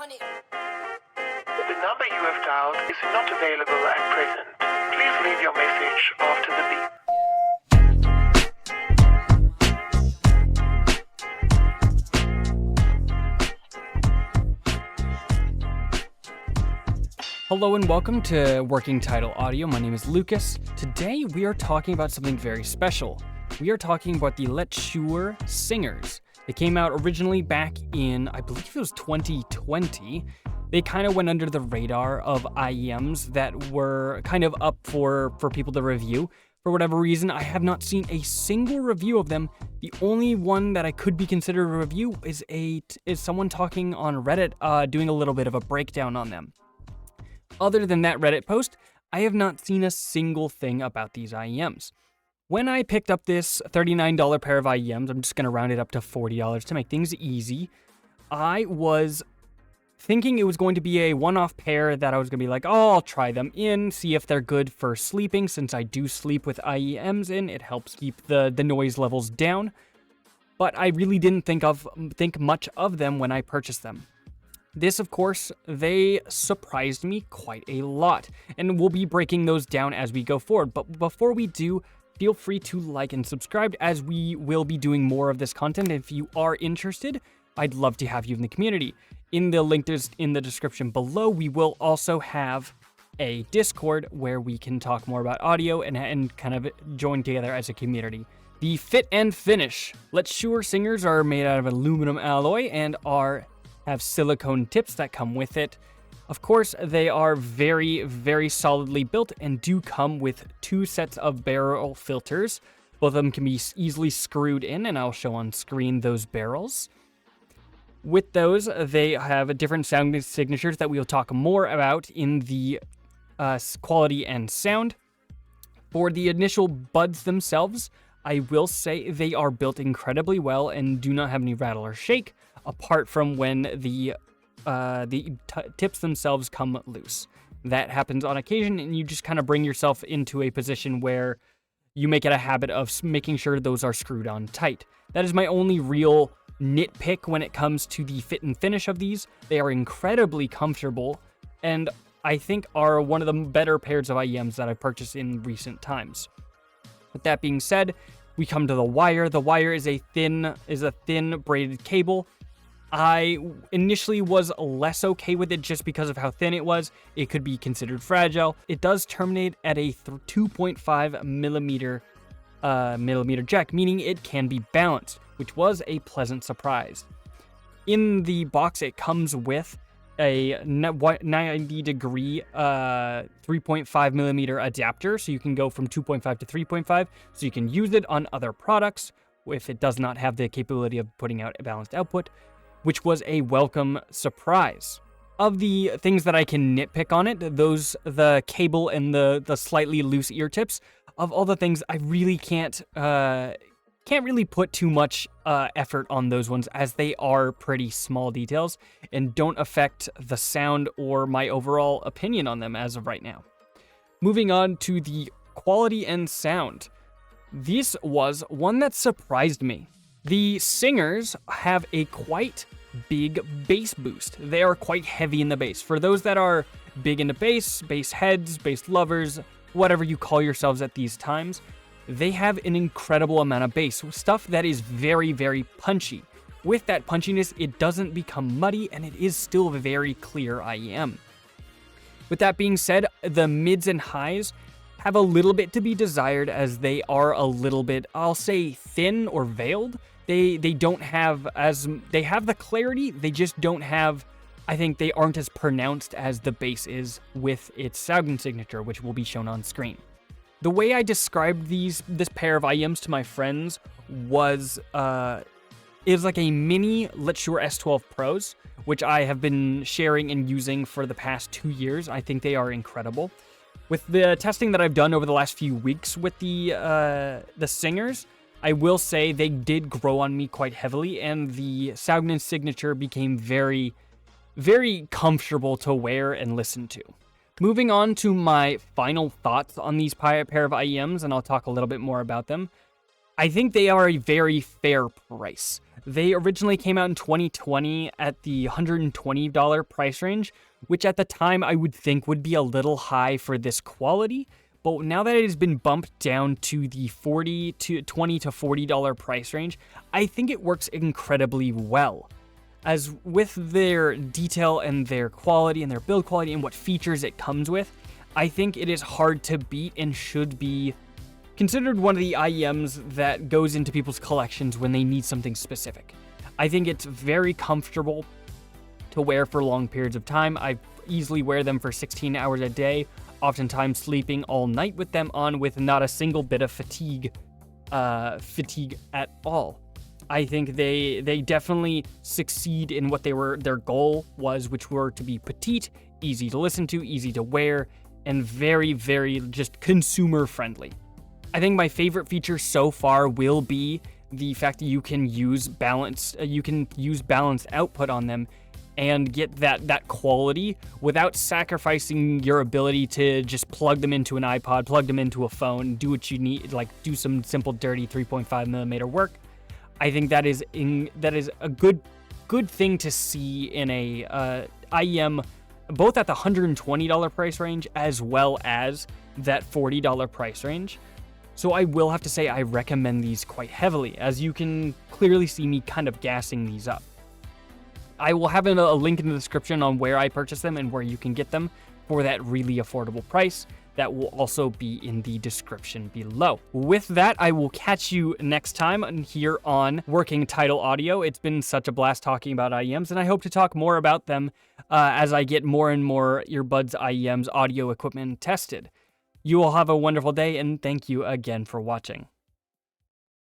honey. The number you have dialed is not available at present. Please leave your message after the beep. Hello and welcome to Working Title Audio. My name is Lucas. Today we are talking about something very special. We are talking about the LetShuoer Singers. They came out originally back in, I believe it was 2020. They kind of went under the radar of IEMs that were kind of up for people to review. For whatever reason, I have not seen a single review of them. The only one that I could be considered a review is someone talking on Reddit, doing a little bit of a breakdown on them. Other than that Reddit post, I have not seen a single thing about these IEMs. When I picked up this $39 pair of IEMs, I'm just going to round it up to $40 to make things easy, I was thinking it was going to be a one-off pair that I was going to be like, oh, I'll try them in, see if they're good for sleeping. Since I do sleep with IEMs in, it helps keep the noise levels down. But I really didn't think much of them when I purchased them. This, of course, they surprised me quite a lot, and we'll be breaking those down as we go forward. But before we do, feel free to like and subscribe, as we will be doing more of this content. If you are interested, I'd love to have you in the community. In the link in the description below, we will also have a Discord where we can talk more about audio and kind of join together as a community. The fit and finish. LetShuoer Singers are made out of aluminum alloy and have silicone tips that come with it. Of course, they are very, very solidly built and do come with two sets of barrel filters. Both of them can be easily screwed in, and I'll show on screen those barrels. With those, they have different sound signatures that we'll talk more about in the quality and sound. For the initial buds themselves, I will say they are built incredibly well and do not have any rattle or shake, apart from when the tips themselves come loose. That happens on occasion, and you just kind of bring yourself into a position where you make it a habit of making sure those are screwed on tight. That is my only real nitpick when it comes to the fit and finish of these. They are incredibly comfortable, and I think are one of the better pairs of IEMs that I've purchased in recent times. With that being said, we come to the wire. The wire is a thin braided cable. I initially was less okay with it just because of how thin it was. It could be considered fragile. It does terminate at a 2.5 millimeter jack, meaning it can be balanced, which was a pleasant surprise. In the box, it comes with a 90-degree 3.5 millimeter adapter, so you can go from 2.5 to 3.5, so you can use it on other products if it does not have the capability of putting out a balanced output, which was a welcome surprise. Of the things that I can nitpick on it, the cable and the slightly loose ear tips, of all the things, I really can't really put too much effort on those ones, as they are pretty small details and don't affect the sound or my overall opinion on them as of right now. Moving on to the quality and sound. This was one that surprised me. The Singers have a quite big bass boost. They are quite heavy in the bass. For those that are big into bass heads, bass lovers, whatever you call yourselves at these times, they have an incredible amount of bass, stuff that is very, very punchy. With that punchiness, it doesn't become muddy, and it is still a very clear IEM. With that being said, the mids and highs have a little bit to be desired, as they are a little bit, I'll say, thin or veiled. They don't have they have the clarity, they just don't have, I think they aren't as pronounced as the bass is with its sound signature, which will be shown on screen. The way I described this pair of IEMs to my friends was is like a mini LetShuoer S12 Pros, which I have been sharing and using for the past 2 years. I think they are incredible. With the testing that I've done over the last few weeks with the Singers, I will say they did grow on me quite heavily, and the sound and signature became very, very comfortable to wear and listen to. Moving on to my final thoughts on these pair of IEMs, and I'll talk a little bit more about them. I think they are a very fair price. They originally came out in 2020 at the $120 price range, which at the time I would think would be a little high for this quality. But now that it has been bumped down to the $20 to $40 price range, I think it works incredibly well. As with their detail and their quality and their build quality and what features it comes with, I think it is hard to beat and should be considered one of the IEMs that goes into people's collections when they need something specific. I think it's very comfortable to wear for long periods of time. I easily wear them for 16 hours a day, oftentimes sleeping all night with them on with not a single bit of fatigue at all. I think they definitely succeed in what their goal was, which were to be petite, easy to listen to, easy to wear, and very, very just consumer friendly. I think my favorite feature so far will be the fact that you can use balanced output on them and get that quality without sacrificing your ability to just plug them into an iPod, plug them into a phone, do what you need, like do some simple dirty 3.5 millimeter work. I think that is a good thing to see in a IEM, both at the $120 price range as well as that $40 price range. So I will have to say I recommend these quite heavily, as you can clearly see me kind of gassing these up. I will have a link in the description on where I purchased them and where you can get them for that really affordable price. That will also be in the description below. With that, I will catch you next time here on Working Title Audio. It's been such a blast talking about IEMs, and I hope to talk more about them as I get more and more earbuds, IEMs, audio equipment tested. You all have a wonderful day, and thank you again for watching.